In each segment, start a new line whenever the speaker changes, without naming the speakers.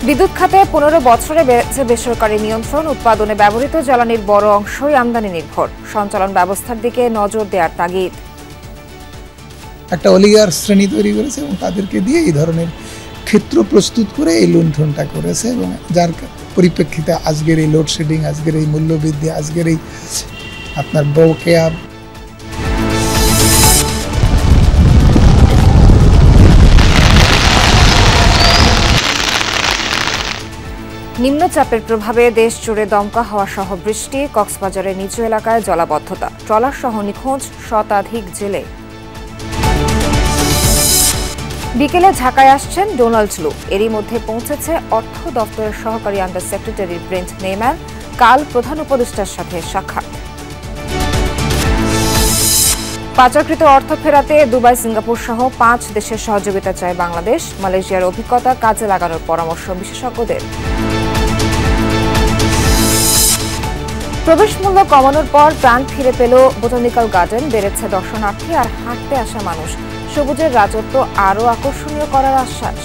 বিদ্যুৎ খাতে 15 বছরে বেড়েছে বেসরকারি নিয়ন্ত্রণ। উৎপাদনে ব্যবহৃত জ্বালানির বড় অংশই আমদানি নির্ভর। সঞ্চালন ব্যবস্থার দিকে নজর দেওয়ার তাগিদ।
একটা অলিগার শ্রেণী তৈরি করেছে এবং তাদেরকে দিয়ে এই ধরনের ক্ষেত্র প্রস্তুত করে এই লুণ্ঠনটা করেছে এবং যার পরিপ্রেক্ষিতে আজকের এই লোডশেডিং, আজকের এই মূল্যবৃদ্ধি, আজকের এই আপনার বকেয়া।
নিম্নচাপের প্রভাবে দেশ জুড়ে দমকা হাওয়া সহ বৃষ্টি। কক্সবাজারের নিচু এলাকায় জলাবদ্ধতা। ট্রলার সহ নিখোঁজ শতাধিক জেলে। বিকেলে ঢাকায় আসছেন ডোনাল্ড লু। এরই মধ্যে পৌঁছেছে অর্থ দপ্তরের সহকারী আন্ডার সেক্রেটারি ব্রেন্ট নেইম্যান। কাল প্রধান উপদেষ্টার সাথে সাক্ষাৎ। পাচারকৃত অর্থ ফেরাতে দুবাই, সিঙ্গাপুর সহ 5 দেশের সহযোগিতা চায় বাংলাদেশ। মালয়েশিয়ার অভিজ্ঞতা কাজে লাগানোর পরামর্শ বিশেষজ্ঞদের। প্রবেশ মূল্য কমানোর পর প্রাণ ফিরে পেল বোটানিক্যাল গার্ডেন। বেড়েছে দর্শনার্থী আর হাঁটতে আসা মানুষ। সবুজের রাজত্ব আরও আকর্ষণীয় করার আশ্বাস।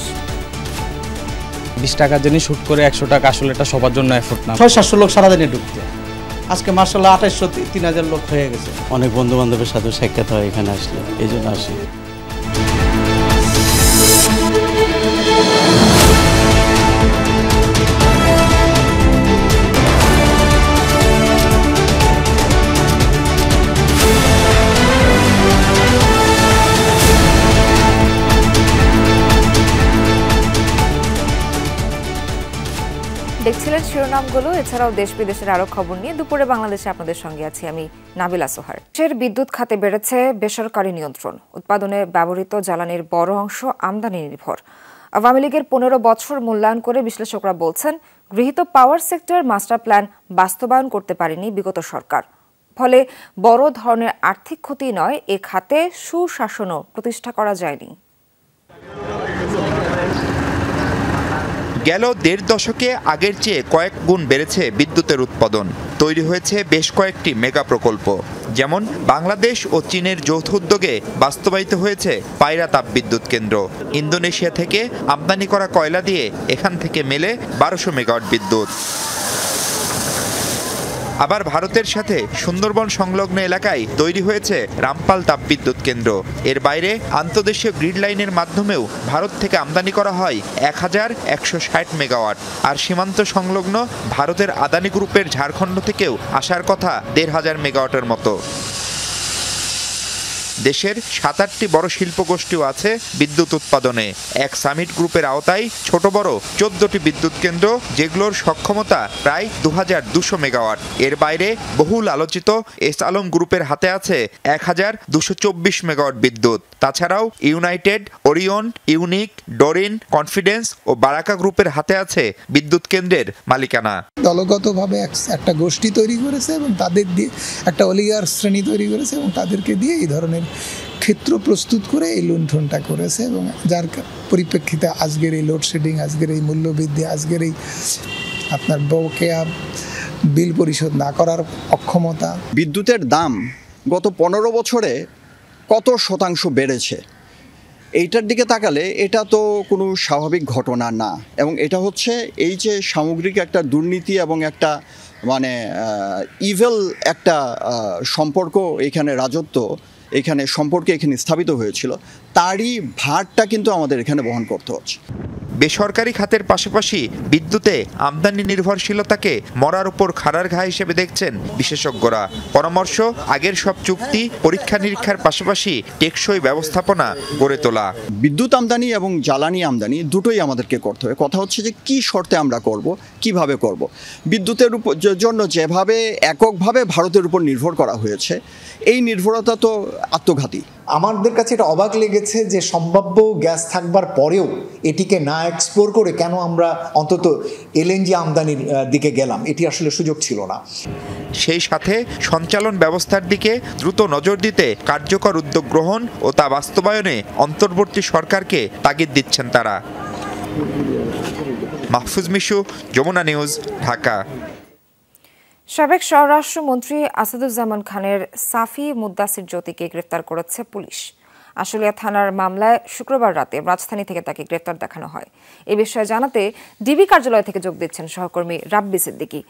20 টাকার জন্য শুট করে 100 টাকা, আসলে এটা সবার জন্য এফোর্ট না।
600-700 লোক সারাদিনে ঢুকতে, আজকে মার্শাল্লাহ 2800-3000 লোক হয়ে গেছে।
অনেক বন্ধু বান্ধবের সাথে সাক্ষাৎ হয় এখানে আসলে, এই জন্য আসি।
দেখছিলেন শিরোনামগুলো। এছাড়াও দেশ বিদেশের আরো খবর নিয়ে দুপুরে বাংলাদেশে আপনাদের সঙ্গে আছি আমি নাবিলা সোহার। দেশের বিদ্যুৎ খাতে বেড়েছে বেসরকারি নিয়ন্ত্রণ। উৎপাদনে ব্যবহৃত জ্বালানির বড় অংশ আমদানি নির্ভর। আওয়ামী লীগের 15 বছর মূল্যায়ন করে বিশ্লেষকরা বলছেন, গৃহীত পাওয়ার সেক্টর মাস্টার প্ল্যান বাস্তবায়ন করতে পারেনি বিগত সরকার। ফলে বড় ধরনের আর্থিক ক্ষতি নয়, এ খাতে সুশাসনও প্রতিষ্ঠা করা যায়নি।
গেল 1.5 দশকে আগের চেয়ে কয়েক গুণ বেড়েছে বিদ্যুতের উৎপাদন। তৈরি হয়েছে বেশ কয়েকটি মেগা প্রকল্প, যেমন বাংলাদেশ ও চীনের যৌথ উদ্যোগে বাস্তবায়িত হয়েছে পায়রা তাপবিদ্যুৎ কেন্দ্র। ইন্দোনেশিয়া থেকে আমদানি করা কয়লা দিয়ে এখান থেকে মেলে 1200 মেগাওয়াট বিদ্যুৎ। আবার ভারতের সাথে সুন্দরবন সংলগ্ন এলাকায় তৈরি হয়েছে রামপাল তাপবিদ্যুৎ কেন্দ্র। এর বাইরে আন্তদেশীয় গ্রিড লাইনের মাধ্যমেও ভারত থেকে আমদানি করা হয় 1160 মেগাওয়াট। আর সীমান্ত সংলগ্ন ভারতের আদানি গ্রুপের ঝাড়খণ্ড থেকেও আসার কথা 1500 মেগাওয়াটের মতো। দেশের 7-8টি বড় শিল্পগোষ্ঠীও আছে বিদ্যুৎ উৎপাদনে। এক সামিট গ্রুপের আওতায় ছোট বড় 14টি বিদ্যুৎ কেন্দ্র, যেগুলোর সক্ষমতা প্রায় 2200 মেগাওয়াট। এর বাইরে বহুল আলোচিত এস আলম গ্রুপের হাতে আছে 1224 মেগাওয়াট বিদ্যুৎ। তাছাড়াও ইউনাইটেড, ওরিয়ন, ইউনিক, ডোরিন, কনফিডেন্স ও বারাকা গ্রুপের হাতে আছে বিদ্যুৎ কেন্দ্রের মালিকানা।
দলগতভাবে একটা গোষ্ঠী তৈরি করেছে এবং তাদের দিয়ে একটা অলিগার শ্রেণী তৈরি করেছে এবং তাদেরকে দিয়ে এই ধরনের ক্ষেত্র প্রস্তুত করে এই লুণ্ঠনটা করেছে এবং যার পরিপ্রেক্ষিতে আজকের এই লোডশেডিং, আজকের এই মূল্যবৃদ্ধি, আজকের এই আপনার বকেয়া বিল পরিশোধ না করার অক্ষমতা।
বিদ্যুতের দাম গত 15 বছরে কত শতাংশ বেড়েছে, এইটার দিকে তাকালে এটা তো কোনো স্বাভাবিক ঘটনা না। এবং এটা হচ্ছে এই যে সামগ্রিক একটা দুর্নীতি এবং একটা মানে ইভেল একটা সম্পর্ক, এখানে রাজত্ব, এখানে সম্পর্কে এখানে স্থাপিত হয়েছিল, তারই ভারটা কিন্তু আমাদের এখানে বহন করতে হচ্ছে।
বেসরকারি খাতের পাশাপাশি বিদ্যুতে আমদানি নির্ভরশীলতাকে মরার উপর খাড়ার ঘা হিসেবে দেখছেন বিশেষজ্ঞরা। পরামর্শ, আগের সব চুক্তি পরীক্ষা নিরীক্ষার পাশাপাশি টেকসই ব্যবস্থাপনা গড়ে তোলা।
বিদ্যুৎ আমদানি এবং জ্বালানি আমদানি দুটোই আমাদেরকে করতে হবে। কথা হচ্ছে যে কি শর্তে আমরা করব, কিভাবে করব। বিদ্যুতের জন্য যেভাবে এককভাবে ভারতের উপর নির্ভর করা হয়েছে, এই নির্ভরতা তো আত্মঘাতী।
আমাদের কাছে এটা অবাক লেগেছে যে সম্ভাব্য গ্যাস থাকবার পরেও এটিকে না এক্সপ্লোর করে কেন আমরা অন্তত এলএনজি আমদানির দিকে গেলাম, এটি আসলে সুযোগ ছিল না।
সেই সাথে সঞ্চালন ব্যবস্থার দিকে দ্রুত নজর দিতে কার্যকর উদ্যোগ গ্রহণ ও তা বাস্তবায়নে অন্তর্বর্তী সরকারকে তাগিদ দিচ্ছেন তারা। মাহফুজ মিশু, যমুনা নিউজ, ঢাকা।
সাবেক স্বরাষ্ট্রমন্ত্রী আসাদুজ্জামান খানের সাফি মুদ্দাসির জ্যোতিকে গ্রেফতার করেছে পুলিশ। আশুলিয়া থানার মামলায় শুক্রবার রাতে রাজধানী থেকে তাকে গ্রেফতার দেখানো হয়। এ বিষয়ে জানাতে ডিবি কার্যালয় থেকে যোগ দিচ্ছেন সহকর্মী রাব্বি সিদ্দিকী।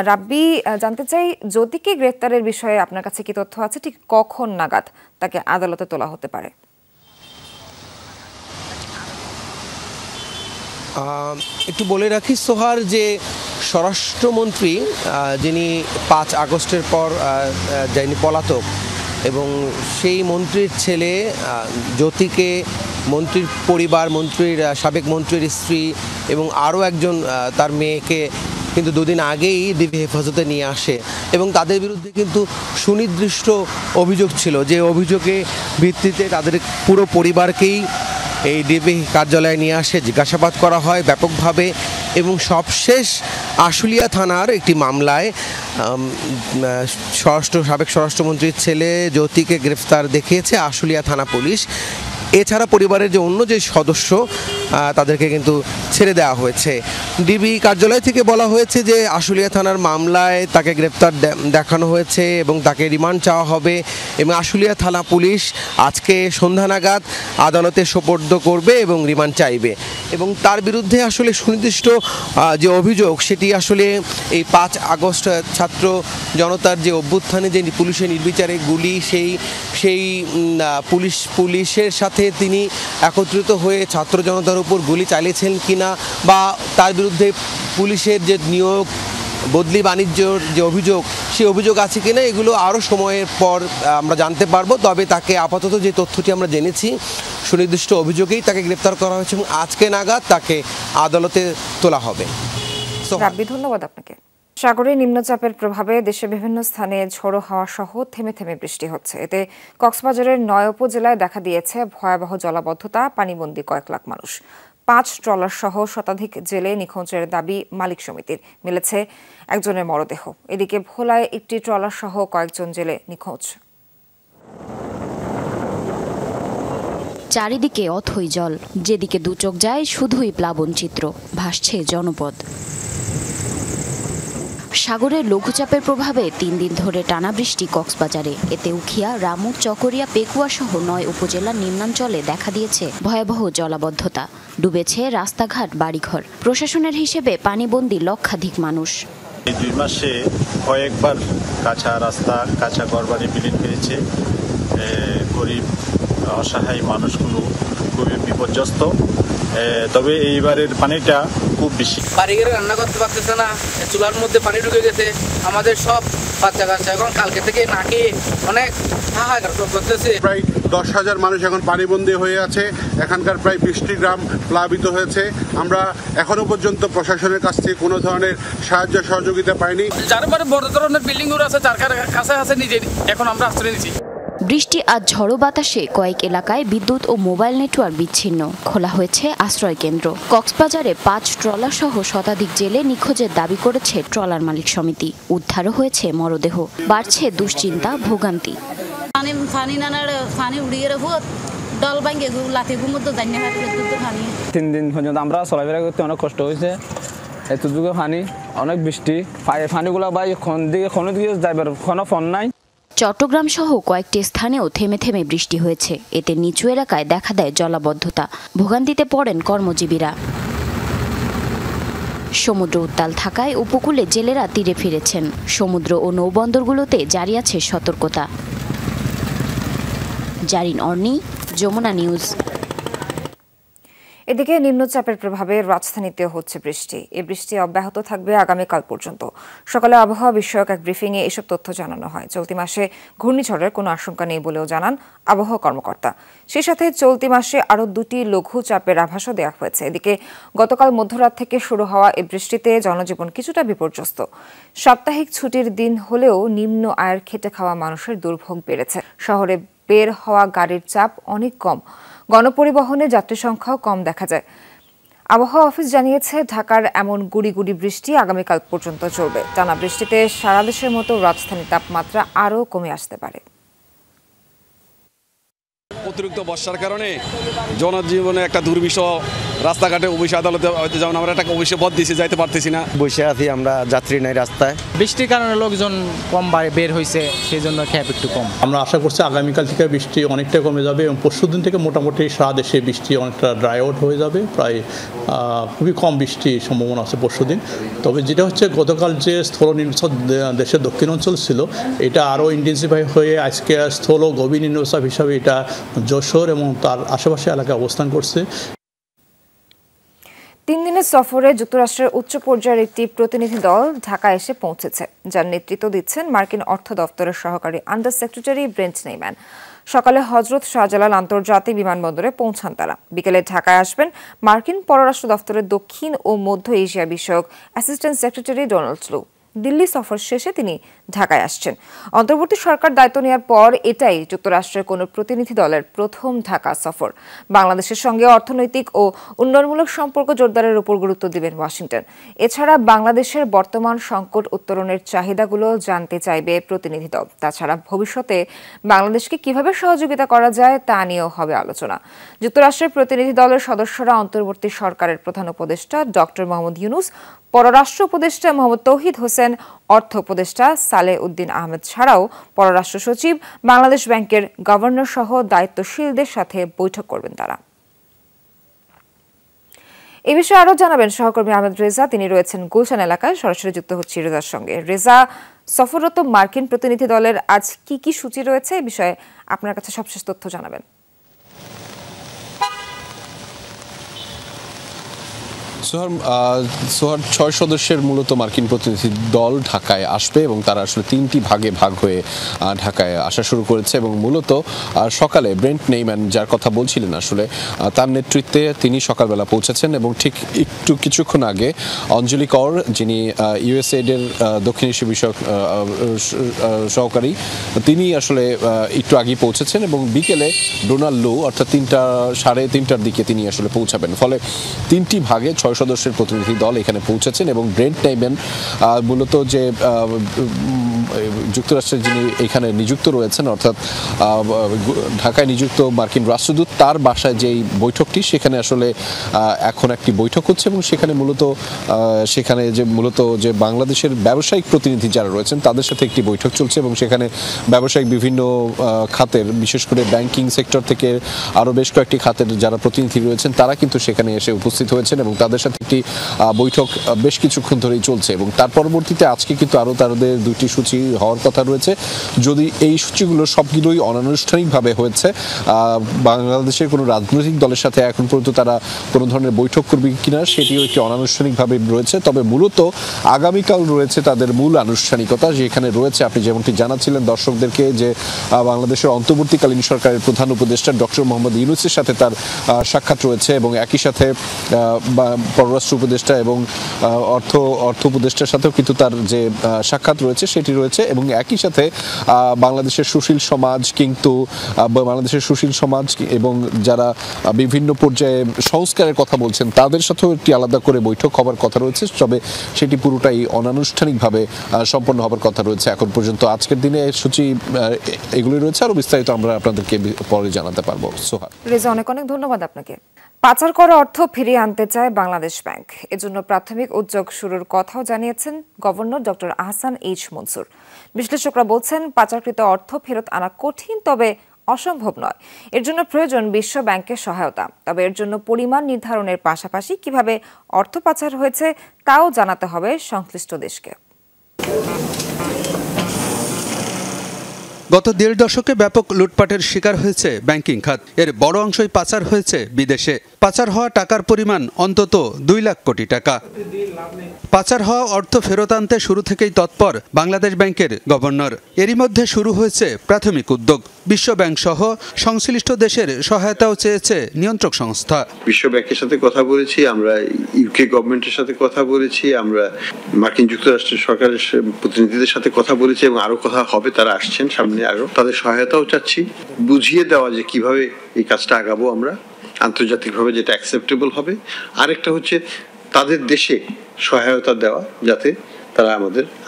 রাব্বি, জানতে চাই, জ্যোতিকে গ্রেফতারের বিষয়ে আপনার কাছে কি তথ্য আছে? ঠিক কখন নাগাদ তাকে আদালতে তোলা হতে পারে?
একটু বলে রাখি সোহার, যে স্বরাষ্ট্রমন্ত্রী যিনি 5 আগস্টের পর যিনি পলাতক, এবং সেই মন্ত্রীর ছেলে জ্যোতিকে মন্ত্রীর পরিবার, মন্ত্রীর সাবেক মন্ত্রীর স্ত্রী এবং আরও একজন তার মেয়েকে কিন্তু দুদিন আগেই ডিবি হেফাজতে নিয়ে আসে, এবং তাদের বিরুদ্ধে কিন্তু সুনির্দিষ্ট অভিযোগ ছিল, যে অভিযোগে ভিত্তিতে তাদের পুরো পরিবারকেই এই ডিবি কার্যালয়ে নিয়ে আসে, জিজ্ঞাসাবাদ করা হয় ব্যাপকভাবে। এবং সবশেষ আশুলিয়া থানার একটি মামলায় সাবেক স্বরাষ্ট্রমন্ত্রীর ছেলে জ্যোতিকে গ্রেফতার দেখিয়েছে আশুলিয়া থানা পুলিশ। এছাড়া পরিবারের যে অন্য যে সদস্য তাদেরকে কিন্তু ছেড়ে দেওয়া হয়েছে। ডিবি কার্যালয় থেকে বলা হয়েছে যে আশুলিয়া থানার মামলায় তাকে গ্রেফতার দেখানো হয়েছে এবং তাকে রিমান্ড চাওয়া হবে, এবং আশুলিয়া থানা পুলিশ আজকে সন্ধ্যা নাগাদ আদালতে সোপর্দ করবে এবং রিমান্ড চাইবে। এবং তার বিরুদ্ধে আসলে সুনির্দিষ্ট যে অভিযোগ, সেটি আসলে এই 5 আগস্ট ছাত্র জনতার যে অভ্যুত্থানে যে পুলিশের নির্বিচারে গুলি, সেই পুলিশের সাথে তিনি একত্রিত হয়ে ছাত্র জনতার উপর গুলি চালিয়েছেন কিনা, বা তার বিরুদ্ধে পুলিশের যে নিয়োগ বদলি বাণিজ্যর যে অভিযোগ, সেই অভিযোগ আছে কিনা, এগুলো আরও সময়ের পর আমরা জানতে পারবো। তবে তাকে আপাতত যে তথ্যটি আমরা জেনেছি, সুনির্দিষ্ট অভিযোগেই তাকে গ্রেফতার করা হয়েছে এবং আজকে নাগাদ তাকে আদালতে তোলা হবে।
ধন্যবাদ আপনাকে। সাগরে নিম্নচাপের প্রভাবে দেশের বিভিন্ন স্থানে ঝোড়ো হাওয়া সহ থেমে থেমে বৃষ্টি হচ্ছে। এতে কক্সবাজারের 9 উপজেলায় দেখা দিয়েছে ভয়াবহ জলাবদ্ধতা, পানিবন্দী কয়েক লাখ মানুষ। 5 ট্রলার সহ শতাধিক জেলে নিখোঁজের দাবি মালিক সমিতির। মিলেছে একজনের মরদেহ। এদিকে ভোলায় একটি ট্রলার সহ কয়েকজন জেলে নিখোঁজ।
চারিদিকে অথই জল, যেদিকে দু চোখ যায় শুধুই প্লাবন চিত্র, ভাসছে জনপদ। সাগরের লঘুচাপের প্রভাবে 3 দিন ধরে টানা বৃষ্টি কক্সবাজারে। এতে উখিয়া, রামু, চকরিয়া, পেকুয়া সহ 9 উপজেলার নিম্নাঞ্চলে দেখা দিয়েছে ভয়াবহ জলাবদ্ধতা। ডুবেছে রাস্তাঘাট, বাড়িঘর। প্রশাসনের হিসেবে পানিবন্দী লক্ষাধিক মানুষ।
এই 2 মাসে কয়েকবার কাঁচা রাস্তা, কাঁচা ঘরবাড়ি বিলীন হয়েছে। গরিব অসহায় মানুষগুলো খুবই বিপর্যস্ত। তবে এইবারের পানিটা খুব বেশি।
বাড়িঘরে রান্না করতে পারতেছে না, চুলার মধ্যে পানি ঢুকে গেছে। আমাদের সব বাচ্চা কাচ্চা এখন কালকে থেকে না খেয়ে অনেক হাহাকার করতেছে।
প্রায় 10,000 মানুষ এখন পানিবন্দী হয়ে আছে। এখানকার প্রায় 20টি গ্রাম প্লাবিত হয়েছে। আমরা এখনো পর্যন্ত প্রশাসনের কাছ থেকে কোনো ধরনের সাহায্য সহযোগিতা পাইনি।
যার বড় ধরনের বিল্ডিং গুলো আছে, যার কাছে আছে নিজে এখন আমরা আশ্রয় নিচ্ছি।
বৃষ্টি আর ঝড়ো বাতাসে কয়েক এলাকায় বিদ্যুৎ ও মোবাইল নেটওয়ার্ক বিচ্ছিন্ন। খোলা হয়েছে আশ্রয় কেন্দ্র। কক্সবাজারে 5 ট্রলার সহ শতাধিক জেলে নিখোঁজের দাবি করেছে ট্রলার মালিক সমিতি। উদ্ধারও হয়েছে মরদেহ। বাড়ছে দুশ্চিন্তা, ভোগান্তি।
তিন দিন পর্যন্ত আমরা চলাফেরা করতে অনেক কষ্ট হয়েছে। এত যুগে পানি, অনেক বৃষ্টি, পানিগুলো ভাই কোনো দিকে যাইবার কোনো ফোন নাই।
চট্টগ্রাম সহ কয়েকটি স্থানেও থেমে থেমে বৃষ্টি হয়েছে। এতে নিচু এলাকায় দেখা দেয় জলাবদ্ধতা। ভোগান্তিতে পড়েন কর্মজীবীরা। সমুদ্র উত্তাল থাকায় উপকূলে জেলেরা তীরে ফিরেছেন। সমুদ্র ও নৌবন্দরগুলোতে জারি আছে সতর্কতা। জারিন অর্নি, যমুনা নিউজ।
এদিকে নিম্নচাপের প্রভাবে রাজধানীতেও হচ্ছে বৃষ্টি। এই বৃষ্টি অব্যাহত থাকবে আগামীকাল পর্যন্ত। সকালে আবহাওয়া বিষয়ক এক ব্রিফিংয়ে এসব তথ্য জানানো হয়। চলতি মাসে ঘূর্ণিঝড়ের কোনো আশঙ্কা নেই বলেও জানান আবহাওয়া কর্মকর্তা। সেই সাথে চলতি মাসে আরও 2টি লঘু চাপের আভাসও দেওয়া হয়েছে। এদিকে গতকাল মধ্যরাত থেকে শুরু হওয়া এই বৃষ্টিতে জনজীবন কিছুটা বিপর্যস্ত। সাপ্তাহিক ছুটির দিন হলেও নিম্ন আয়ের খেটে খাওয়া মানুষের দুর্ভোগ বেড়েছে। শহরে বের হওয়া গাড়ির চাপ অনেক কম। গণপরিবহনে যাত্রী সংখ্যাও কম দেখা যায়। আবহাওয়া অফিস জানিয়েছে, ঢাকার এমন গুড়ি গুড়ি বৃষ্টি আগামীকাল পর্যন্ত চলবে। টানা বৃষ্টিতে সারা দেশের মতো রাজধানীর তাপমাত্রা আরও কমে আসতে পারে।
অতিরিক্ত বর্ষার কারণে জনজীবনে একটা দুর্বিষহ, রাস্তাঘাটে অফিস আদালতে যেমন আমরা একটা অফিসে পথ দিয়েছি, যাইতে পারতেছি না,
বসে আছি আমরা, যাত্রী নাই রাস্তায়।
বৃষ্টির কারণে লোকজন কম বের হয়েছে, সেই জন্য ক্যাব একটু কম।
আমরা আশা করছি আগামীকাল থেকে বৃষ্টি অনেকটা কমে যাবে এবং পরশুদিন থেকে মোটামুটি সারা দেশে বৃষ্টি অনেকটা ড্রাই আউট হয়ে যাবে। প্রায় খুবই কম বৃষ্টির সম্ভাবনা আছে পরশুদিন। তবে যেটা হচ্ছে গতকাল যে স্থল নিম্নচাপ দেশের দক্ষিণ অঞ্চল ছিল, এটা আরও ইন্টেন্সিফাই হয়ে আজকে স্থল গভীর নিম্নচাপ হিসাবে এটা যশোর এবং তার আশেপাশে এলাকায় অবস্থান করছে।
3 দিনের সফরে যুক্তরাষ্ট্রের উচ্চ পর্যায়ের একটি প্রতিনিধি দল ঢাকায় এসে পৌঁছেছে, যার নেতৃত্ব দিচ্ছেন মার্কিন অর্থ দপ্তরের সহকারী আন্ডার সেক্রেটারি ব্রেন্ট নেইম্যান। সকালে হজরত শাহজালাল আন্তর্জাতিক বিমানবন্দরে পৌঁছান তারা। বিকেলে ঢাকায় আসবেন মার্কিন পররাষ্ট্র দপ্তরের দক্ষিণ ও মধ্য এশিয়া বিষয়ক অ্যাসিস্ট্যান্ট সেক্রেটারি ডোনাল্ড লু। দিল্লি সফর শেষে তিনি ঢাকায় আসছেন। অন্তর্বর্তী সরকার দায়িত্ব নেওয়ার পর এটাই যুক্তরাষ্ট্রের কোনো প্রতিনিধি দলের প্রথম ঢাকা সফর। বাংলাদেশের সঙ্গে অর্থনৈতিক ও উন্নয়নমূলক সম্পর্ক জোরদারের উপর গুরুত্ব দিবেন ওয়াশিংটন। এছাড়া বাংলাদেশের বর্তমান সংকট উত্তরণের চাহিদাগুলো জানতে চাইবে প্রতিনিধি দল। তাছাড়া ভবিষ্যতে বাংলাদেশকে কিভাবে সহযোগিতা করা যায় তা নিয়েও হবে আলোচনা। যুক্তরাষ্ট্রের প্রতিনিধি দলের সদস্যরা অন্তর্বর্তী সরকারের প্রধান উপদেষ্টা ডক্টর মোহাম্মদ ইউনুস, পররাষ্ট্র উপদেষ্টা মোহাম্মদ তৌহিদ হোসেন, অর্থ উপদেষ্টা সালেহ উদ্দিন আহমেদ ছাড়াও পররাষ্ট্র সচিব, বাংলাদেশ ব্যাংকের গভর্নর সহ দায়িত্বশীলদের সাথে বৈঠক করবেন তারা। এই বিষয়ে আরও জানাবেন সহকর্মী আহমেদ রেজা। তিনি রয়েছেন গুলশান এলাকায়, সরাসরি যুক্ত হচ্ছি রেজার সঙ্গে। রেজা, সফররত মার্কিন প্রতিনিধি দলের আজ কি কি সূচি রয়েছে, এই বিষয়ে আপনার কাছে সবশেষ তথ্য জানাবেন।
সোহার 6 সদস্যের মূলত মার্কিন প্রতিনিধি দল ঢাকায় আসবে এবং তারা আসলে 3টি ভাগে ভাগ হয়ে ঢাকায় আসা শুরু করেছে এবং মূলত সকালে ব্রেন্ট নেইম্যান, যার কথা বলছিলেন আসলে, তার নেতৃত্বে তিনি সকালবেলা পৌঁছেছেন এবং ঠিক কিছুক্ষণ আগে অঞ্জলি কর, যিনি ইউএসএইডের দক্ষিণ এশিয়া বিষয়ক সহকারী, তিনি আসলে একটু আগেই পৌঁছেছেন এবং বিকেলে ডোনাল্ড লু অর্থাৎ 3:30টার দিকে তিনি আসলে পৌঁছাবেন। ফলে 3টি ভাগে 6 সদস্যের প্রতিনিধি দল এখানে পৌঁছেছেন এবং ব্রেন্ট নেইম্যান মূলত যে যুক্তরাষ্ট্রের যিনি এখানে নিযুক্ত রয়েছেন, অর্থাৎ ঢাকায় নিযুক্ত মার্কিন রাষ্ট্রদূত, তার বাসায় যেই বৈঠকটি, সেখানে আসলে এখন একটি বৈঠক হচ্ছে এবং সেখানে মূলত যে বাংলাদেশের ব্যবসায়িক প্রতিনিধি যারা রয়েছেন তাদের সাথে একটি বৈঠক চলছে এবং সেখানে ব্যবসায়িক বিভিন্ন খাতের, বিশেষ করে ব্যাংকিং সেক্টর থেকে আরও বেশ কয়েকটি খাতের যারা প্রতিনিধি রয়েছেন তারা কিন্তু সেখানে এসে উপস্থিত হয়েছেন এবং তাদের সাথে একটি বৈঠক বেশ কিছুক্ষণ ধরেই চলছে এবং তার পরবর্তীতে আজকে কিন্তু আরও তাদের 2টি সূচি হওয়ার কথা রয়েছে। যদি এই সূচিগুলো সবগুলোই অনানুষ্ঠানিকভাবে হয়েছে, বাংলাদেশের কোনো রাজনৈতিক দলের সাথে এখন পর্যন্ত তারা কোনো ধরনের বৈঠক করবে কিনা সেটিও একটি অনানুষ্ঠানিকভাবে রয়েছে। তবে মূলত আগামীকাল রয়েছে তাদের মূল আনুষ্ঠানিকতা, যেখানে রয়েছে আপনি যেমনটি জানাচ্ছিলেন দর্শকদেরকে যে বাংলাদেশের অন্তর্বর্তীকালীন সরকারের প্রধান উপদেষ্টা ডক্টর মোহাম্মদ ইউনুসের সাথে তার সাক্ষাৎ রয়েছে এবং একই সাথে পররাষ্ট্র উপদেষ্টা এবং অর্থ উপদেষ্টার সাথেও কিন্তু তার যে সাক্ষাৎ রয়েছে সেটি রয়েছে এবং একই সাথে বাংলাদেশের সুশীল সমাজ এবং যারা বিভিন্ন পর্যায়ে সংস্কারের কথা বলছেন তাদের সাথেও একটি আলাদা করে বৈঠক হবার কথা রয়েছে। তবে সেটি পুরোটাই অনানুষ্ঠানিকভাবে সম্পন্ন হবার কথা রয়েছে এখন পর্যন্ত। আজকের দিনে সূচি এগুলি রয়েছে, আরো বিস্তারিত আমরা আপনাদেরকে পরে জানাতে পারবো। সোহা,
রেজা, অনেক অনেক ধন্যবাদ আপনাকে। পাচার করা অর্থ ফিরিয়ে আনতে চায় বাংলাদেশ ব্যাংক। এজন্য প্রাথমিক উদ্যোগ শুরুর কথাও জানিয়েছেন governor doctor Ahsan H Mansur. বিশ্লেষকরা বলছেন, পাচারকৃত অর্থ ফেরত আনা কঠিন, তবে অসম্ভব নয়। এর জন্য প্রয়োজন বিশ্ব ব্যাংকের সহায়তা। তবে এর জন্য পরিমাণ নির্ধারণের পাশাপাশি কিভাবে অর্থ পাচার হয়েছে তাও জানাতে হবে সংশ্লিষ্ট দেশকে।
গত 1.5 দশকে ব্যাপক লুটপাটের শিকার হয়েছে ব্যাংকিং খাত। এর বড় অংশই পাচার হয়েছে বিদেশে। পাচার হওয়া টাকার পরিমাণ অন্তত 2 লাখ কোটি টাকা। পাচার হওয়া অর্থ ফেরত আনতে শুরু থেকেই তৎপর বাংলাদেশ ব্যাংকের গভর্নর। এরই মধ্যে শুরু হয়েছে প্রাথমিক উদ্যোগ। বিশ্ব ব্যাংক সহ সংশ্লিষ্ট দেশের সহায়তাও চেয়েছে নিয়ন্ত্রক সংস্থা।
বিশ্ব ব্যাংকের সাথে কথা বলেছি, আমরা ইউকে গভর্নমেন্টের সাথে কথা বলেছি, আমরা মার্কিন যুক্তরাষ্ট্রের সরকারের প্রতিনিধিদের সাথে কথা বলেছি এবং আরো কথা হবে, তারা আসছেন সামনে, আরো তাদের সহায়তাও চাচ্ছি, বুঝিয়ে দেওয়া যে কিভাবে এই কাজটা আগাবো আমরা আন্তর্জাতিকভাবে, যেটা অ্যাকসেপ্টেবল হবে। আরেকটা হচ্ছে তাদের দেশে সহায়তা দেওয়া, যাতে তারা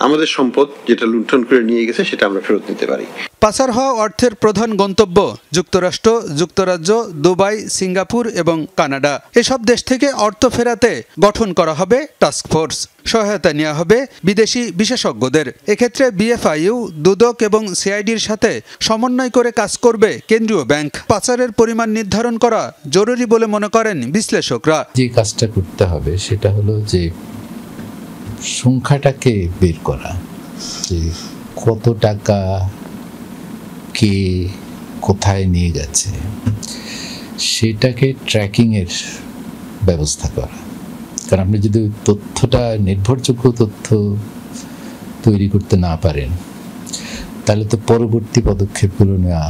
আমাদের সম্পদ যেটা লুণ্ঠন করে নিয়ে গেছে সেটা আমরা ফেরত নিতে পারি।
পাচার হওয়া অর্থের প্রধান গন্তব্য যুক্তরাষ্ট্র, যুক্তরাজ্য, দুবাই, সিঙ্গাপুর এবং কানাডা। এসব দেশ থেকে অর্থ ফেরাতে গঠন করা হবে টাস্কফোর্স। সহায়তা নেওয়া হবে বিদেশি বিশেষজ্ঞদের। এক্ষেত্রে বিএফআইইউ, দুদক এবং সিআইডির সাথে সমন্বয় করে কাজ করবে কেন্দ্রীয় ব্যাংক। পাচারের পরিমাণ নির্ধারণ করা জরুরি বলে মনে করেন বিশ্লেষকরা।
যে কাজটা করতে হবে সেটা হলো যে সংখ্যাটাকে বের করা, যে কত টাকা কে কোথায় নিয়ে গেছে সেটাকে ট্র্যাকিংয়ের ব্যবস্থা করা। কারণ আপনি যদি তথ্যটা নির্ভরযোগ্য তথ্য তৈরি করতে না পারেন তাহলে তো পরবর্তী পদক্ষেপগুলো নেওয়া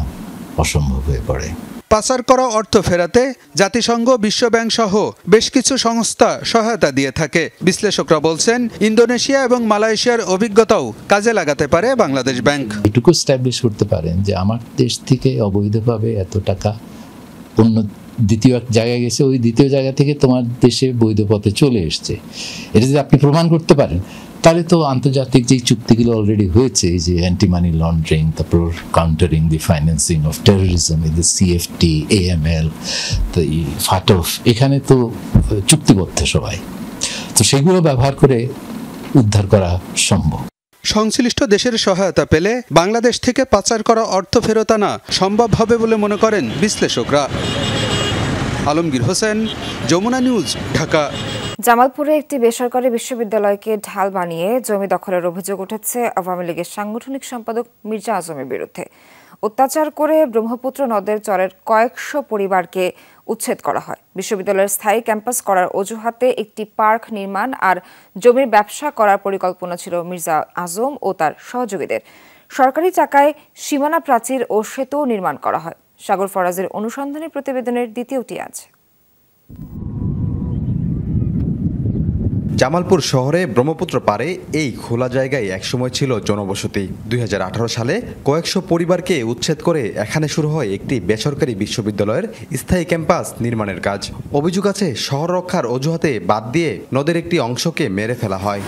অসম্ভব হয়ে পড়ে।
পাচার করা অর্থ ফেরাতে জাতিসংঘ, বিশ্বব্যাংক সহ বেশ কিছু সংস্থা সহায়তা দিয়ে থাকে। বিশ্লেষকরা বলছেন ইন্দোনেশিয়া এবং মালয়েশিয়ার অভিজ্ঞতাও কাজে লাগাতে পারে বাংলাদেশ ব্যাংক।
এটুকু এস্টাবলিশ করতে পারেন যে আমার দেশ থেকে অবৈধভাবে এত টাকা অন্য দ্বিতীয় এক জায়গায় গেছে, ওই দ্বিতীয় জায়গা থেকে তোমার দেশে বৈধ পথে চলে এসছে। এটা যদি আপনি প্রমাণ করতে পারেন তাহলে তো আন্তর্জাতিক যে চুক্তিগুলো অলরেডি হয়েছে, যে অ্যান্টি মানি লন্ডারিং, তারপর countering the financing of terrorism, এই সিএফটি, এএমএল, তো এই ফাটফ, এখানে তো চুক্তিবদ্ধ সবাই, তো সেগুলো ব্যবহার করে উদ্ধার করা সম্ভব।
সংশ্লিষ্ট দেশের সহায়তা পেলে বাংলাদেশ থেকে পাচার করা অর্থ ফেরত আনা সম্ভব হবে বলে মনে করেন বিশ্লেষকরা। আলমগীর হোসেন, যমুনা নিউজ, ঢাকা।
জামালপুরে একটি বেসরকারি বিশ্ববিদ্যালয়কে ঢাল বানিয়ে জমি দখলের অভিযোগ উঠেছে আওয়ামী লীগের সাংগঠনিক সম্পাদক মির্জা আজমের বিরুদ্ধে। অত্যাচার করে ব্রহ্মপুত্র নদের চরের কয়েকশো পরিবারকে উচ্ছেদ করা হয়। বিশ্ববিদ্যালয়ের স্থায়ী ক্যাম্পাস করার অজুহাতে একটি পার্ক নির্মাণ আর জমির ব্যবসা করার পরিকল্পনা ছিল মির্জা আজম ও তার সহযোগীদের। সরকারি টাকায় সীমানা প্রাচীর ও সেতু নির্মাণ করা হয়। সাগর ফরাজের অনুসন্ধানী প্রতিবেদনের দ্বিতীয়টি আছে।
জামালপুর শহরে ব্রহ্মপুত্র পারে এই খোলা জায়গায় একসময় ছিল জনবসতি। 2018 সালে কয়েকশো পরিবারকে উচ্ছেদ করে এখানে শুরু হয় একটি বেসরকারি বিশ্ববিদ্যালয়ের স্থায়ী ক্যাম্পাস নির্মাণের কাজ। অভিযোগ আছে শহর রক্ষার অজুহাতে বাদ দিয়ে নদের একটি অংশকে মেরে ফেলা হয়।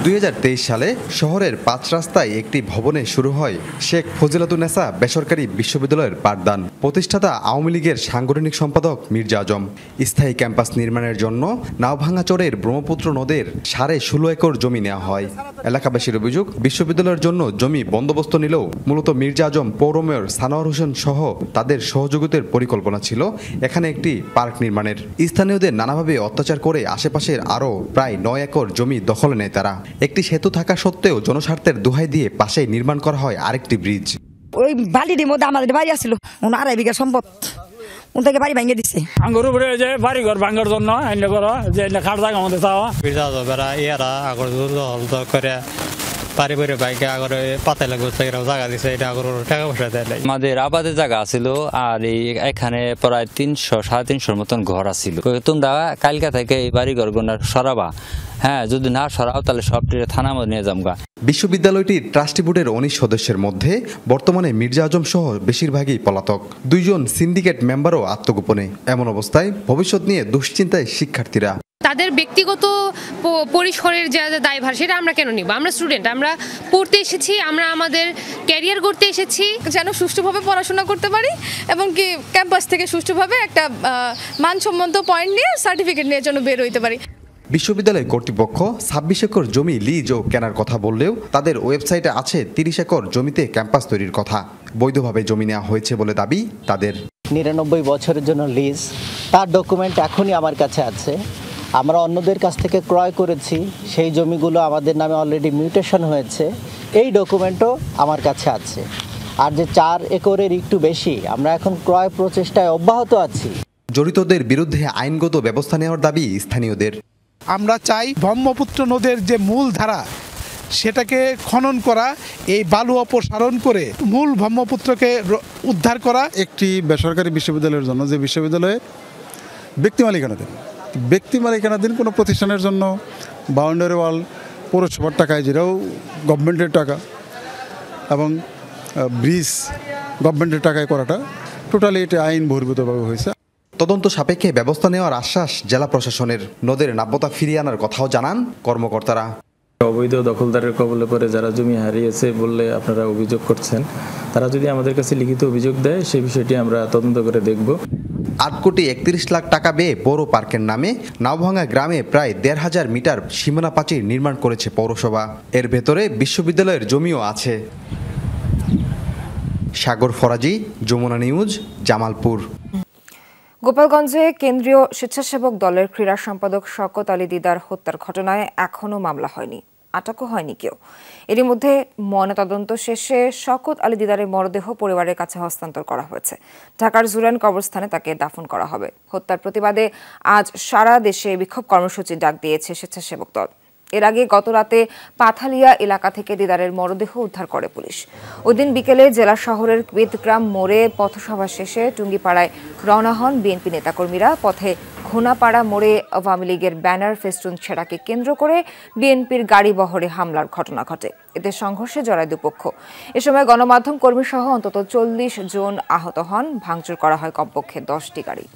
2023 সালে শহরের 5 রাস্তায় একটি ভবনে শুরু হয় শেখ ফজিলাতুন্নেসা বেসরকারি বিশ্ববিদ্যালয়ের পাঠদান। প্রতিষ্ঠাতা আওয়ামী লীগের সাংগঠনিক সম্পাদক মির্জা আজম। স্থায়ী ক্যাম্পাস নির্মাণের জন্য নাওভাঙ্গাচরের ব্রহ্মপুত্র নদের 16.5 একর জমি নেওয়া হয়। এলাকাবাসীর অভিযোগ, বিশ্ববিদ্যালয়ের জন্য জমি বন্দোবস্ত নিলেও মূলত মির্জা আজম, পৌর মেয়র সানোয়ার হোসেন সহ তাদের সহযোগিতার পরিকল্পনা ছিল এখানে একটি পার্ক নির্মাণের। স্থানীয়দের নানাভাবে অত্যাচার করে আশেপাশের আরও প্রায় 9 একর জমি দখলে নেয় তারা। একটি সেতু থাকা সত্ত্বেও জনস্বার্থের দোহাই দিয়ে পাশে নির্মাণ করা হয় আরেকটি ব্রিজ।
ওই বালিটির মধ্যে আমাদের বাড়ি আসছিল, 2.5 বিঘা সম্পদ থেকে বাড়ি ভেঙে দিচ্ছে।
আঙ্গুর উপরে যে বাড়ি ঘর ভাঙার জন্য যে খাট জায়গা আমাদের চাওয়া
ইয়ারা আগর করে পারিবারিক বাইকে আগরে পাতাই লাগবে জায়গা দিচ্ছে, এটা আগর টাকা পয়সা দেয়।
আমাদের আবাদের জায়গা আছিল আর এখানে প্রায় 300-350 মতন ঘর আছিল। তোমরা কালকা থেকে এই বাড়ি ঘর সরাবা, হ্যাঁ যদি না সরাও তাহলে সবটি থানা মধ্যে নিয়ে যামগা।
বিশ্ববিদ্যালয়টির ট্রাস্টি বোর্ডের 19 সদস্যের মধ্যে বর্তমানে মির্জা আজম সহ বেশিরভাগই পলাতক। 2 জন সিন্ডিকেট মেম্বারও আত্মগোপনে। এমন অবস্থায় ভবিষ্যৎ নিয়ে দুশ্চিন্তায় শিক্ষার্থীরা।
তাদের ব্যক্তিগত পরিসরের যা দায়ভার সেটা আমরা কেন নিব? আমরা স্টুডেন্ট, আমরা পড়তে এসেছি, আমরা আমাদের ক্যারিয়ার করতে এসেছি,
যেন সুষ্ঠুভাবে পড়াশোনা করতে পারি এবং কি ক্যাম্পাস থেকে সুষ্ঠুভাবে একটা মানসম্মত পয়েন্ট নিয়ে সার্টিফিকেট নিয়ে যেন বের হইতে পারি।
বিশ্ববিদ্যালয় কর্তৃপক্ষ 26 একর জমি লিজ ও কেনার কথা বললেও তাদের ওয়েবসাইটে আছে 30 একর জমিতে ক্যাম্পাস তৈরির কথা। বৈধভাবে জমি নেওয়া হয়েছে বলে দাবি তাদের।
99 বছরের জন্য লিজ, তার ডকুমেন্ট এখনই আমার কাছে আছে। আমরা অন্যদের কাছ থেকে ক্রয় করেছি, সেই জমিগুলো আমাদের নামে অলরেডি মিউটেশন হয়েছে, এই ডকুমেন্টও আমার কাছে আছে। আর যে 4 একরের একটু বেশি, আমরা এখন ক্রয় প্রচেষ্টায় অব্যাহত আছি।
জড়িতদের বিরুদ্ধে আইনগত ব্যবস্থা নেওয়ার দাবি স্থানীয়দের।
আমরা চাই ব্রহ্মপুত্র নদের যে মূল ধারা সেটাকে খনন করা, এই বালু অপসারণ করে মূল ব্রহ্মপুত্রকে উদ্ধার করা।
একটি বেসরকারি বিশ্ববিদ্যালয়ের জন্য যে বিশ্ববিদ্যালয়ে ব্যক্তি মালিকানাধীন কোনো প্রতিষ্ঠানের জন্য বাউন্ডারি ওয়াল পৌরসভার টাকায়, যেটাও গভর্নমেন্টের টাকা, এবং ব্রিজ গভর্নমেন্টের টাকায় করাটা টোটালি এটা আইন বহির্ভূতভাবে হয়েছে।
তদন্ত সাপেক্ষে ব্যবস্থা নেওয়ার আশ্বাস জেলা প্রশাসনের। নদের নাব্যতা ফিরিয়ে আনার কথাও জানান কর্মকর্তারা।
অবৈধ দখলদারের কবলে পড়ে যারা জমি হারিয়েছে বললে আপনারা অভিযোগ করছেন, তারা যদি আমাদের কাছে লিখিত অভিযোগ দেয় সেই বিষয়টি আমরা তদন্ত করে দেখব।
8,31,00,000 টাকা ব্যয়ে পৌর পার্কের নামে নাওভাঙ্গা গ্রামে প্রায় 1,500 মিটার সীমানা প্রাচীর নির্মাণ করেছে পৌরসভা। এর ভেতরে বিশ্ববিদ্যালয়ের জমিও আছে। সাগর ফরাজি, যমুনা নিউজ, জামালপুর।
গোপালগঞ্জে কেন্দ্রীয় স্বেচ্ছাসেবক দলের ক্রীড়া সম্পাদক শওকত আলী দিদার হত্যার ঘটনায় এখনও মামলা হয়নি, আটকও হয়নি কেউ। এরই মধ্যে ময়নাতদন্ত শেষে শওকত আলী দিদারের মরদেহ পরিবারের কাছে হস্তান্তর করা হয়েছে। ঢাকার জুরাইন কবরস্থানে তাকে দাফন করা হবে। হত্যার প্রতিবাদে আজ সারা দেশে বিক্ষোভ কর্মসূচির ডাক দিয়েছে স্বেচ্ছাসেবক দল। এর আগে গত রাতে পাথালিয়া এলাকা থেকে দিদারের মরদেহ উদ্ধার করে পুলিশ। ওই দিন বিকেলে জেলা শহরের কুয়েতগ্রাম মোড়ে পথসভা শেষে টুঙ্গিপাড়ায় রওনা হন বিএনপি নেতাকর্মীরা। পথে ঘোনাপাড়া মোড়ে আওয়ামী লীগের ব্যানার ফেস্টুন ছেঁড়াকে কেন্দ্র করে বিএনপির গাড়ি বহরে হামলার ঘটনা ঘটে। এতে সংঘর্ষে জড়ায় দুপক্ষ। এ সময় গণমাধ্যম কর্মী সহ অন্তত 40 জন আহত হন। ভাঙচুর করা হয় কমপক্ষে 10টি গাড়ি।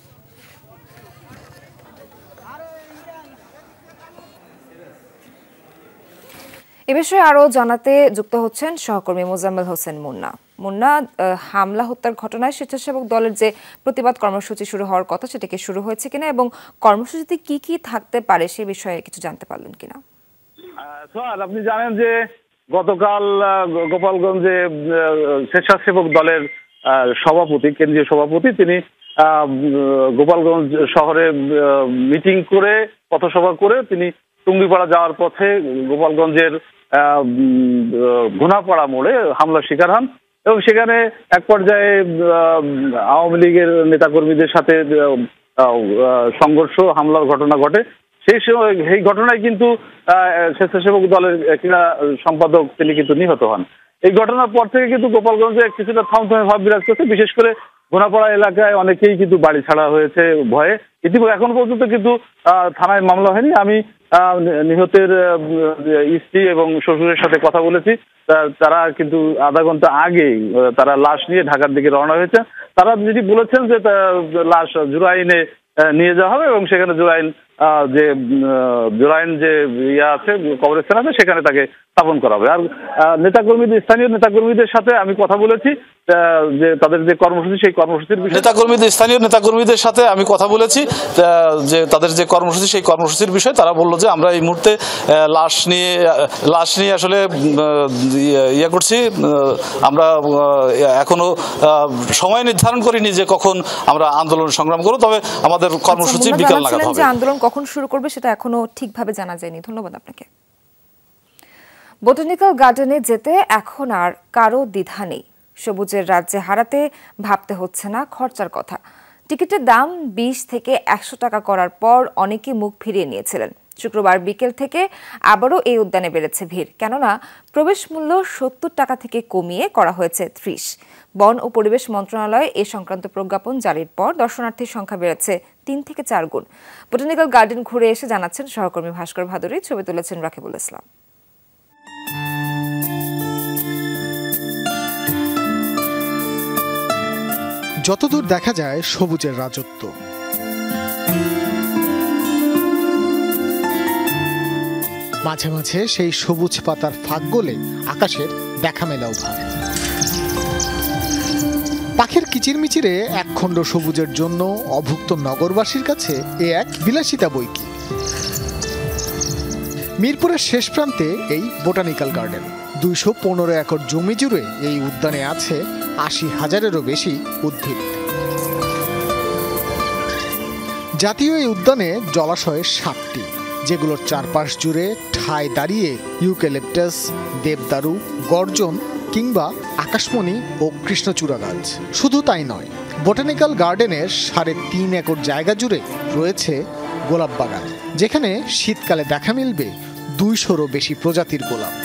এ বিষয়ে আরও জানাতে যুক্ত হচ্ছেন সহকর্মী মোজাম্মেল হোসেন মুন্না। হামলা হত্যার ঘটনায় স্বেচ্ছাসেবক দলের যে প্রতিবাদ কর্মসূচি শুরু হওয়ার কথা সেটা কি শুরু হয়েছে কিনা এবং কর্মসূচিতে কি কি থাকতে পারে সে বিষয়ে কিছু জানতে পারলেন কিনা?
আপনি জানেন যে গতকাল গোপালগঞ্জে স্বেচ্ছাসেবক দলের সভাপতি, কেন্দ্রীয় সভাপতি, তিনি গোপালগঞ্জ শহরে মিটিং করে পথসভা করে তিনি টুঙ্গিপাড়া যাওয়ার পথে গোপালগঞ্জের ঘোনাপাড়া মোড়ে হামলার শিকার হন এবং সেখানে এক পর্যায়ে আওয়ামী লীগের নেতাকর্মীদের সাথে সংঘর্ষ, হামলার ঘটনা ঘটে। সেই ঘটনায় কিন্তু স্বেচ্ছাসেবক দলের ক্রীড়া সম্পাদক তিনি কিন্তু নিহত হন। এই ঘটনার পর থেকে কিন্তু গোপালগঞ্জে কিছুটা থমথমে ভাব বিরাজ করছে। বিশেষ করে ঘোনাপাড়া এলাকায় অনেকেই কিন্তু বাড়ি ছাড়া হয়েছে ভয়ে। ইতিমধ্যে এখন পর্যন্ত কিন্তু থানায় মামলা হয়নি। আমি নিহতের স্ত্রী এবং শ্বশুরের সাথে কথা বলেছি। তারা কিন্তু আধা ঘন্টা আগেই তারা লাশ নিয়ে ঢাকার দিকে রওনা হয়েছে। তারা যেটি বলেছেন যে লাশ জুরাইনে নিয়ে যাওয়া হবে এবং সেখানে জুরাইন যে ইয়া আছে, কবরস্থান আছে, সেখানে তাকে স্থাপন করা হবে। আর স্থানীয় নেতাকর্মীদের সাথে আমি কথা বলেছি যে তাদের যে কর্মসূচি, সেই কর্মসূচির
স্থানীয় নেতাকর্মীদের সাথে আমি কথা বলেছি যে তাদের যে কর্মসূচি, সেই কর্মসূচির বিষয়ে তারা বললো যে আমরা এই মুহূর্তে লাশ নিয়ে আসলে ইয়ে করছি। আমরা এখনো সময় নির্ধারণ করিনি যে কখন আমরা আন্দোলন সংগ্রাম করব, তবে আমাদের কর্মসূচি বিকাল নাগাদ হবে।
আন্দোলন কখন শুরু করবে সেটা এখনো ঠিকভাবে জানা যায়নি। ধন্যবাদ আপনাকে। বোটানিক্যাল গার্ডেনে যেতে এখন আর কারো দ্বিধা নেই। সবুজের রাজ্যে হারাতে ভাবতে হচ্ছে না খরচার কথা। টিকিটের দাম 20 থেকে 100 টাকা করার পর অনেকে মুখ ফিরিয়ে নিয়েছিলেন। শুক্রবার বিকেল থেকে আবারও এই উদ্যানে বেড়েছে ভিড়, কেননা প্রবেশ মূল্য 70 টাকা থেকে কমিয়ে করা হয়েছে 30। বন ও পরিবেশ মন্ত্রণালয় এ সংক্রান্ত প্রজ্ঞাপন জারির পর দর্শনার্থীর সংখ্যা বেড়েছে 3 থেকে 4 গুণ। বোটানিক্যাল গার্ডেন ঘুরে এসে জানাচ্ছেন সহকর্মী ভাস্কর ভাদুরী, ছবি তুলেছেন রাকিবুল ইসলাম।
যতদূর দেখা যায় সবুজের রাজত্ব। মাঝে মাঝে সেই সবুজ পাতার ফাঁক গলে আকাশের দেখা মেলাও ভাব। পাখির কিচিরমিচিরে একখণ্ড সবুজের জন্য অভুক্ত নগরবাসীর কাছে এ এক বিলাসিতা বৈকি। মিরপুরের শেষ প্রান্তে এই বোটানিক্যাল গার্ডেন। 215 একর জমি জুড়ে এই উদ্যানে আছে 80,000-এরও বেশি উদ্ভিদ। জাতীয় এই উদ্যানে জলাশয় 7টি, যেগুলোর চারপাশ জুড়ে ঠায় দাঁড়িয়ে ইউক্যালিপটাস, দেবদারু, গর্জন কিংবা আকাশমণি ও কৃষ্ণচূড়া গাছ। শুধু তাই নয়, বোটানিক্যাল গার্ডেনের 3.5 একর জায়গা জুড়ে রয়েছে গোলাপ বাগান, যেখানে শীতকালে দেখা মিলবে 200-রও বেশি প্রজাতির গোলাপ।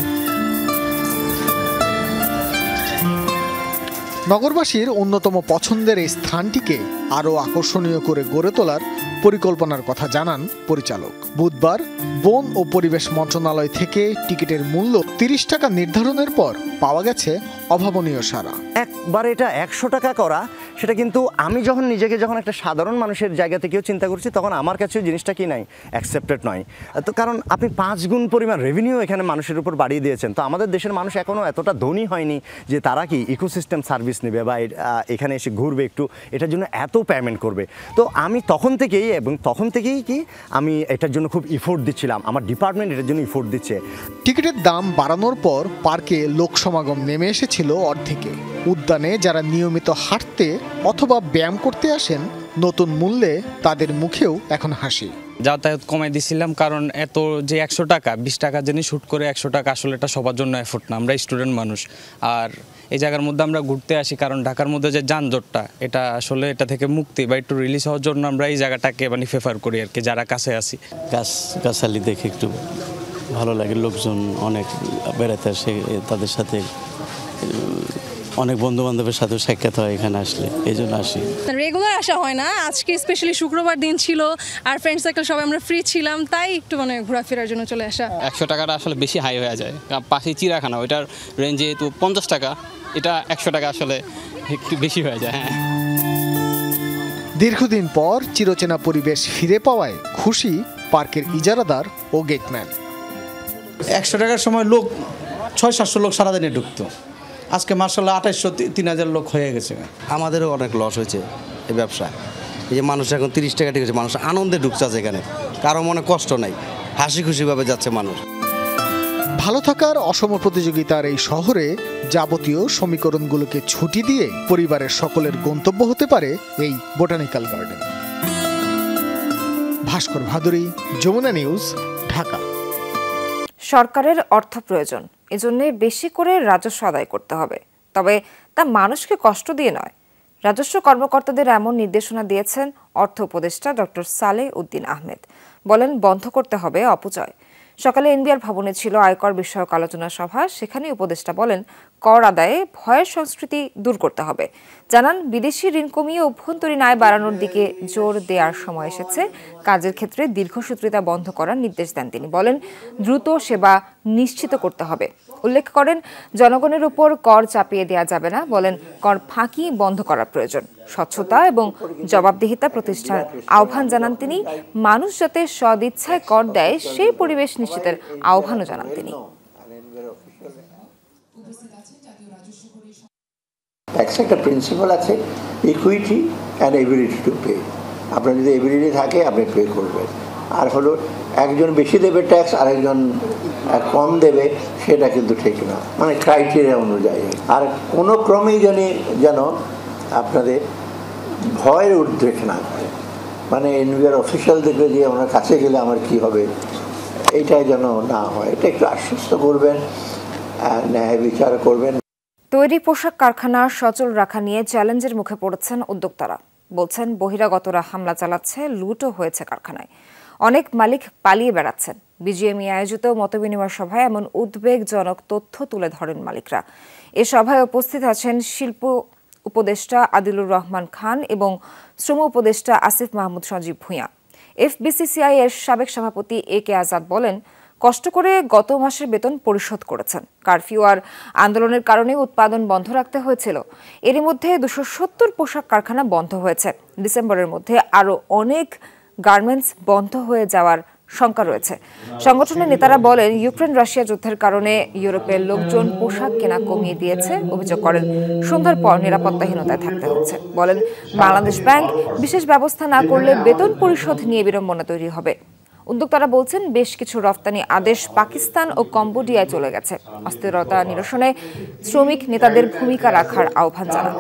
নগরবাসীর অন্যতম পছন্দের এই স্থানটিকে আরও আকর্ষণীয় করে গড়ে তোলার পরিকল্পনার কথা জানান পরিচালক। বুধবার বন ও পরিবেশ মন্ত্রণালয় থেকে টিকিটের মূল্য 30 টাকা নির্ধারণের পর পাওয়া গেছে অভাবনীয় সাড়া।
একবার এটা 100 টাকা করা
সেটা কিন্তু আমি যখন নিজেকে যখন একটা সাধারণ মানুষের জায়গা থেকেও চিন্তা করছি, তখন আমার কাছেও জিনিসটা কি নাই, অ্যাকসেপ্টেড নয়। তো কারণ আপনি 5 গুণ পরিমাণ রেভিনিউ এখানে মানুষের উপর বাড়িয়ে দিয়েছেন। তো আমাদের দেশের মানুষ এখনও এতটা ধনী হয়নি যে তারা কি ইকোসিস্টেম সার্ভিস নেবে বা এখানে এসে ঘুরবে, একটু এটার জন্য এত পেমেন্ট করবে। তো আমি তখন থেকেই কি আমি এটার জন্য খুব ইফোর্ট দিচ্ছিলাম, আমার ডিপার্টমেন্ট এটার জন্য ইফোর্ট দিচ্ছে।
টিকিটের দাম বাড়ানোর পর পার্কে লোক সমাগম নেমে এসেছিল অর্ধেকে। উদ্যানে যারা নিয়মিত হাঁটতে অথবা ব্যায়াম করতে আসেন, নতুন মূল্যে তাদের মুখেও এখন হাসি।
যাতায়াত কমাই দিছিলাম, কারণ এত যে 100 টাকা 20 টাকা জন্য শ্যুট করে 100 টাকা আসলে এটা সবার জন্য এফোর্ট না, আমরা স্টুডেন্ট মানুষ। আর এই জায়গার মধ্যে আমরা ঘুরতে আসি, কারণ ঢাকার মধ্যে যে যানজটটা, এটা আসলে এটা থেকে মুক্তি বা একটু রিলিজ হওয়ার জন্য আমরা এই জায়গাটাকে মানে প্রেফার করি আর কি, যারা কাছে আসি।
গাছালি দেখে একটু ভালো লাগে, লোকজন অনেক বেড়াতে আসে, তাদের সাথে অনেক বন্ধু বান্ধবের সাথেও সাক্ষাৎ হয় এখানে আসলে, এই জন্য আসি।
রেগুলার আসা হয় না, আজকে স্পেশালি শুক্রবার দিন ছিল আর ফ্রেন্ড সার্কেল সবাই আমরা ফ্রি ছিলাম, তাই একটু মানে ঘোরাফেরার জন্য চলে আসা।
100 টাকাটা আসলে বেশি হাই হয়ে যায়, পাশে চিড়িয়াখানা ওইটার রেঞ্জ যেহেতু 50 টাকা, এটা 100 টাকা আসলে একটু বেশি হয়ে যায়। হ্যাঁ,
দীর্ঘদিন পর চিরচেনা পরিবেশ ফিরে পাওয়ায় খুশি পার্কের ইজারাদার ও গেটম্যান।
100 টাকার সময় লোক 600-700 লোক সারাদিনে ঢুকতো, আজকে মার্শাল্লাহ 2800-3000 লোক হয়ে গেছে।
আমাদেরও অনেক লস হয়েছে এই ব্যবসা। এই যে মানুষ এখন 30 টাকা ঠিক আছে, মানুষ আনন্দে ঢুকছে এখানে, কারো মনে কষ্ট নাই, হাসি খুশিভাবে যাচ্ছে মানুষ।
ভালো থাকার অসম প্রতিযোগিতার এই শহরে যাবতীয় সমীকরণগুলোকে ছুটি দিয়ে পরিবারের সকলের গন্তব্য হতে পারে এই বোটানিক্যাল গার্ডেন। ভাস্কর ভাদুরী, যমুনা নিউজ, ঢাকা।
সরকারের অর্থ প্রয়োজন, এজন্য বেশি করে রাজস্ব আদায় করতে হবে, তবে তা মানুষকে কষ্ট দিয়ে নয়। রাজস্ব কর্মকর্তাদের এমন নির্দেশনা দিয়েছেন অর্থ উপদেষ্টা ডক্টর সালেহ উদ্দিন আহমেদ। বলেন, বন্ধ করতে হবে অপচয়। সকালে এনবিআর ভবনে ছিল আয়কর বিষয়ক আলোচনা সভা, সেখানে উপদেষ্টা বলেন, কর আদায়ে ভয়ের সংস্কৃতি দূর করতে হবে। জানান, বিদেশি ঋণ কমিয়ে অভ্যন্তরীণ আয় বাড়ানোর দিকে জোর দেওয়ার সময় এসেছে। কাজের ক্ষেত্রে দীর্ঘসূত্রিতা বন্ধ করার নির্দেশ দেন তিনি। বলেন, দ্রুত সেবা নিশ্চিত করতে হবে। উল্লেখ করেন, জনগণের উপর কর চাপিয়ে দেওয়া যাবে না। বলেন, কর ফাঁকি বন্ধ করা প্রয়োজন। স্বচ্ছতা এবং জবাবদিহিতা প্রতিষ্ঠার আহ্বান জানান তিনি। মানুষ যাতে সদিচ্ছায় কর দেয়, সেই পরিবেশ নিশ্চিতের আহ্বানও জানান তিনি।
ট্যাক্সের একটা প্রিন্সিপাল আছে, equity and ability to pay. আপনার যদি এবিলিটি থাকে আপনি পে করবেন, আর হলো একজন বেশি দেবে ট্যাক্স আরেকজন কম দেবে, সেটা কিন্তু ঠিক না, মানে ক্রাইটেরিয়া অনুযায়ী। আর কোনো ক্রমেই যেন আপনাদের ভয়ের উদ্রেক না করে, মানে এনবিআর অফিসিয়ালদেরকে যে ওনার কাছে গেলে আমার কি হবে, এইটাই যেন না হয়, এটা একটু আশ্বস্ত করবেন, ন্যায় বিচার করবেন।
তৈরি পোশাক কারখানা সচল রাখা নিয়ে চ্যালেঞ্জের মুখে পড়েছেন উদ্যোক্তারা। বলছেন, বহিরাগতরা হামলা চালাচ্ছে, লুটও হয়েছে কারখানায়, অনেক মালিক পালিয়ে বেড়াচ্ছেন। বিজিএমই আয়োজিত মতবিনিময় সভায় এমন উদ্বেগজনক তথ্য তুলে ধরেন মালিকরা। এ সভায় উপস্থিত আছেন শিল্প উপদেষ্টা আদিলুর রহমান খান এবং শ্রম উপদেষ্টা আসিফ মাহমুদ সজীব ভূঁইয়া। এফবিসিসিআই এর সাবেক সভাপতি এ কে আজাদ বলেন, কষ্ট করে গত মাসের বেতন পরিশোধ করেছেন। কারফিউ আর আন্দোলনের কারণে উৎপাদন বন্ধ রাখতে হয়েছিল। এরই মধ্যে 270 পোশাক কারখানা বন্ধ হয়েছে। ডিসেম্বরের মধ্যে আরও অনেক গার্মেন্টস বন্ধ হয়ে যাওয়ার শঙ্কা রয়েছে। সংগঠনের নেতারা বলেন, ইউক্রেন রাশিয়া যুদ্ধের কারণে ইউরোপের লোকজন পোশাক কেনা কমিয়ে দিয়েছে। অভিযোগ করেন, সন্ধ্যার পর নিরাপত্তাহীনতায় থাকতে হচ্ছে। বলেন, বাংলাদেশ ব্যাংক বিশেষ ব্যবস্থা না করলে বেতন পরিশোধ নিয়ে বিড়ম্বনা তৈরি হবে। উদ্যোক্তারা বলছেন, বেশ কিছু রফতানি আদেশ পাকিস্তান ও কম্বোডিয়ায় চলে গেছে। অস্থিরতা নিরসনে শ্রমিক নেতাদের ভূমিকা রাখার আহ্বান জানান।